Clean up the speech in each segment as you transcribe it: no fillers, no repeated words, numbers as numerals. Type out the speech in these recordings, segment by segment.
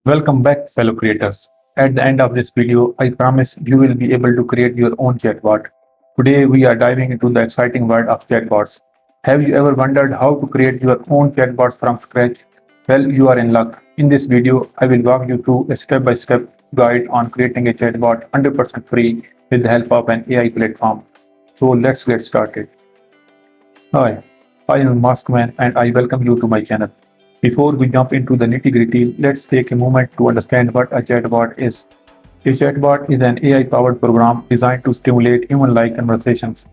Welcome back, fellow creators. At the end of this video, I promise you will be able to create your own chatbot. Today, we are diving into the exciting world of chatbots. Have you ever wondered how to create your own chatbots from scratch? Well, you are in luck. In this video, I will walk you through a step-by-step guide on creating a chatbot 100% free with the help of an AI platform. So let's get started. Hi, I am Maskman and I welcome you to my channel. Before we jump into the nitty gritty, let's take a moment to understand what a chatbot is. A chatbot is an AI powered program designed to stimulate human like conversations.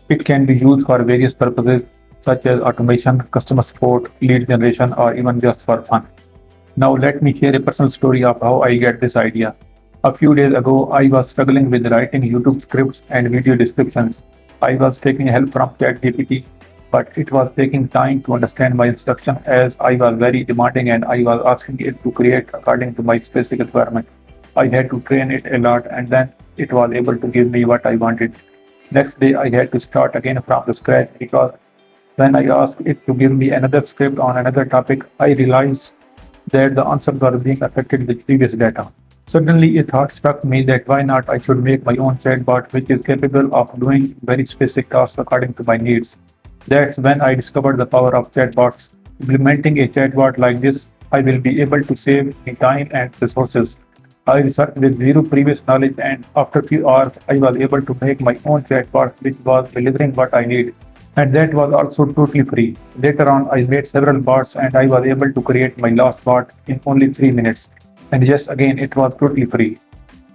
It can be used for various purposes such as automation, customer support, lead generation, or even just for fun. Now, let me share a personal story of how I get this idea. A few days ago, I was struggling with writing YouTube scripts and video descriptions. I was taking help from ChatGPT, but it was taking time to understand my instruction as I was very demanding and I was asking it to create according to my specific requirement. I had to train it a lot and then it was able to give me what I wanted. Next day, I had to start again from the scratch because when I asked it to give me another script on another topic, I realized that the answers were being affected with previous data. Suddenly, a thought struck me that why not I should make my own chatbot which is capable of doing very specific tasks according to my needs. That's when I discovered the power of chatbots. Implementing a chatbot like this, I will be able to save me time and resources. I researched with zero previous knowledge, and after a few hours, I was able to make my own chatbot which was delivering what I need. And that was also totally free. Later on, I made several bots and I was able to create my last bot in only 3 minutes. And yes, again, it was totally free.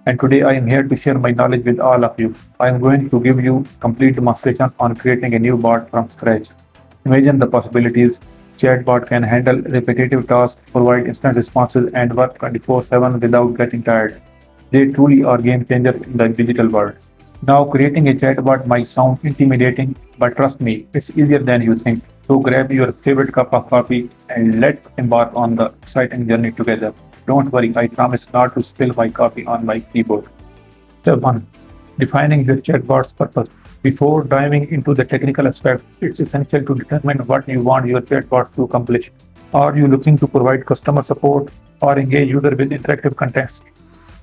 And today I am here to share my knowledge with all of you. I am going to give you complete demonstration on creating a new bot from scratch. Imagine the possibilities. Chatbot can handle repetitive tasks, provide instant responses, and work 24/7 without getting tired. They truly are game changers in the digital world. Now, creating a chatbot might sound intimidating, but trust me, it's easier than you think. So grab your favorite cup of coffee and let's embark on the exciting journey together. Don't worry, I promise not to spill my coffee on my keyboard. Step 1. Defining your chatbot's purpose. Before diving into the technical aspects, it's essential to determine what you want your chatbots to accomplish. Are you looking to provide customer support or engage user with interactive contents?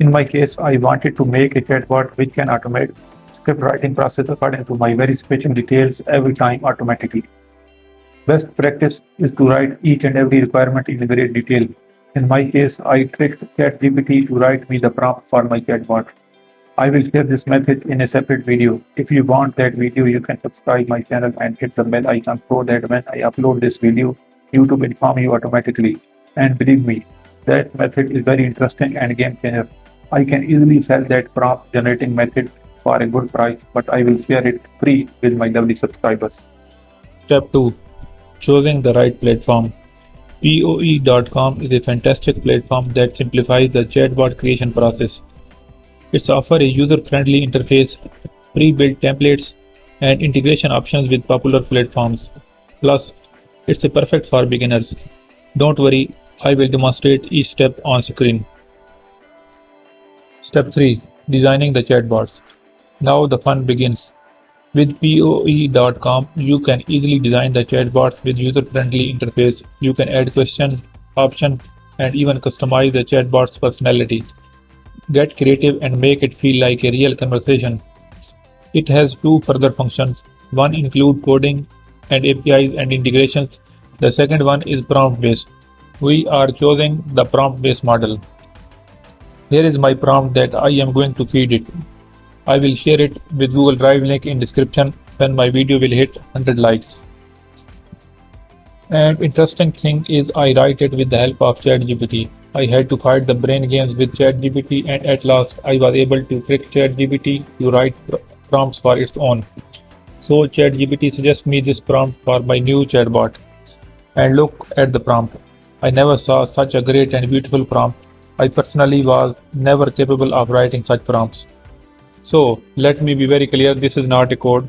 In my case, I wanted to make a chatbot which can automate script writing process according to my very specific details every time automatically. Best practice is to write each and every requirement in great detail. In my case, I tricked ChatGPT to write me the prompt for my chatbot. I will share this method in a separate video. If you want that video, you can subscribe my channel and hit the bell icon so that when I upload this video, YouTube inform you automatically. And believe me, that method is very interesting and game changer. I can easily sell that prompt generating method for a good price, but I will share it free with my lovely subscribers. Step 2. Choosing the right platform. POE.com is a fantastic platform that simplifies the chatbot creation process. It offers a user-friendly interface, pre-built templates, and integration options with popular platforms. Plus, it's a perfect for beginners. Don't worry, I will demonstrate each step on screen. Step 3. Designing the chatbots. Now the fun begins. With POE.com, you can easily design the chatbots with user-friendly interface. You can add questions, options, and even customize the chatbot's personality. Get creative and make it feel like a real conversation. It has two further functions. One includes coding and APIs and integrations. The second one is prompt-based. We are choosing the prompt-based model. Here is my prompt that I am going to feed it. I will share it with Google Drive link in description when my video will hit 100 likes. And interesting thing is I write it with the help of ChatGPT. I had to fight the brain games with ChatGPT and at last I was able to trick ChatGPT to write prompts for its own. So ChatGPT suggests me this prompt for my new chatbot. And look at the prompt. I never saw such a great and beautiful prompt. I personally was never capable of writing such prompts. So let me be very clear, this is not a code.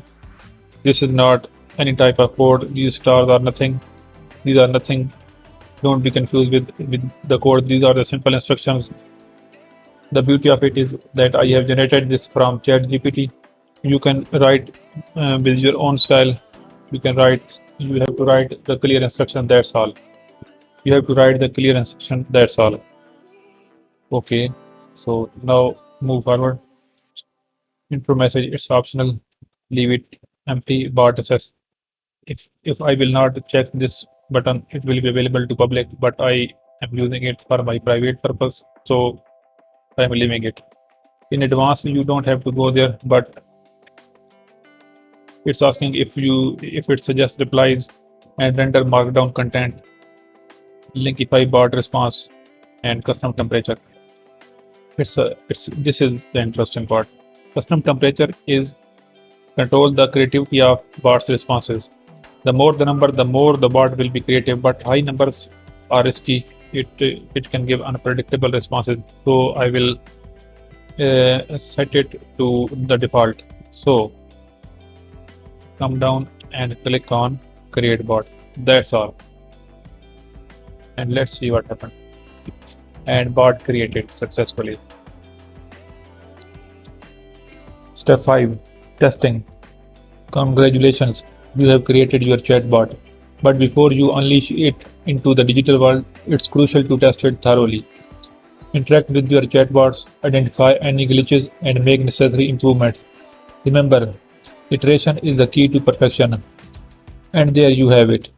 This is not any type of code. These stars are nothing. These are nothing. Don't be confused with the code. These are the simple instructions. The beauty of it is that I have generated this from ChatGPT. You can write with your own style. You have to write the clear instruction, that's all. You have to write the clear instruction, that's all. Okay, so now move forward. Intro message, it's optional. Leave it empty. Bot assess. If I will not check this button, it will be available to public, but I am using it for my private purpose, so I am leaving it. In advance, you don't have to go there, but it's asking if it suggests replies and render markdown content, linkify bot response, and custom temperature. It's this is the interesting part. Custom temperature is control the creativity of bot's responses. The more the number, the more the bot will be creative, but high numbers are risky. It can give unpredictable responses. So I will set it to the default. So come down and click on create bot. That's all. And let's see what happened. And bot created successfully. Step 5, testing. Congratulations, you have created your chatbot. But before you unleash it into the digital world, it's crucial to test it thoroughly. Interact with your chatbots, identify any glitches, and make necessary improvements. Remember, iteration is the key to perfection. And there you have it.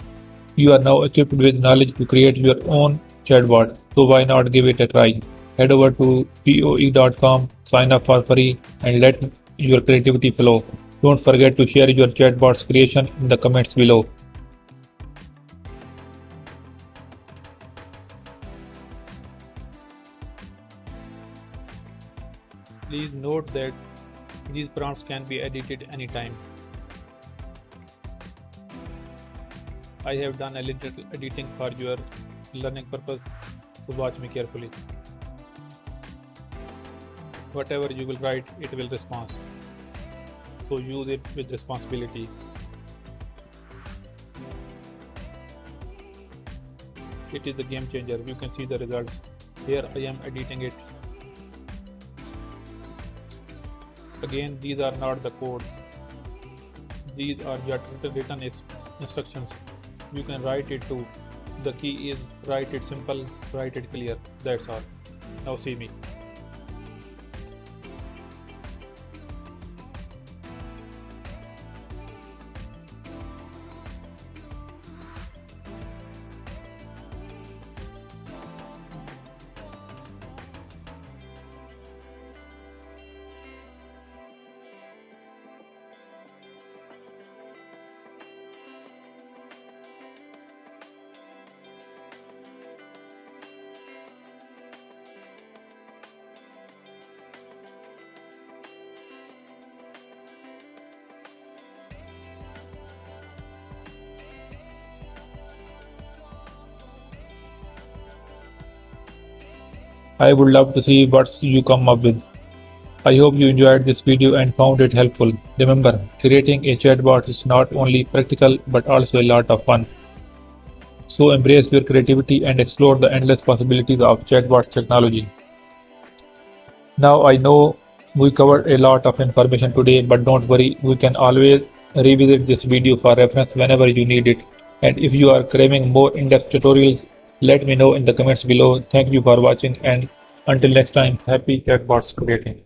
You are now equipped with knowledge to create your own chatbot, so why not give it a try? Head over to poe.com, sign up for free, and let your creativity flow. Don't forget to share your chatbot's creation in the comments below. Please note that these prompts can be edited anytime. I have done a little editing for your learning purpose, so watch me carefully. Whatever you will write, it will respond. So use it with responsibility. It is a game changer. You can see the results. Here I am editing it. Again, these are not the codes. These are just written instructions. You can write it too. The key is write it simple, write it clear. That's all. Now see me. I would love to see what you come up with. I hope you enjoyed this video and found it helpful. Remember, creating a chatbot is not only practical but also a lot of fun. So embrace your creativity and explore the endless possibilities of chatbot technology. Now I know we covered a lot of information today, but don't worry, we can always revisit this video for reference whenever you need it. And if you are craving more in-depth tutorials, let me know in the comments below. Thank you for watching, and until next time, happy chatbots creating.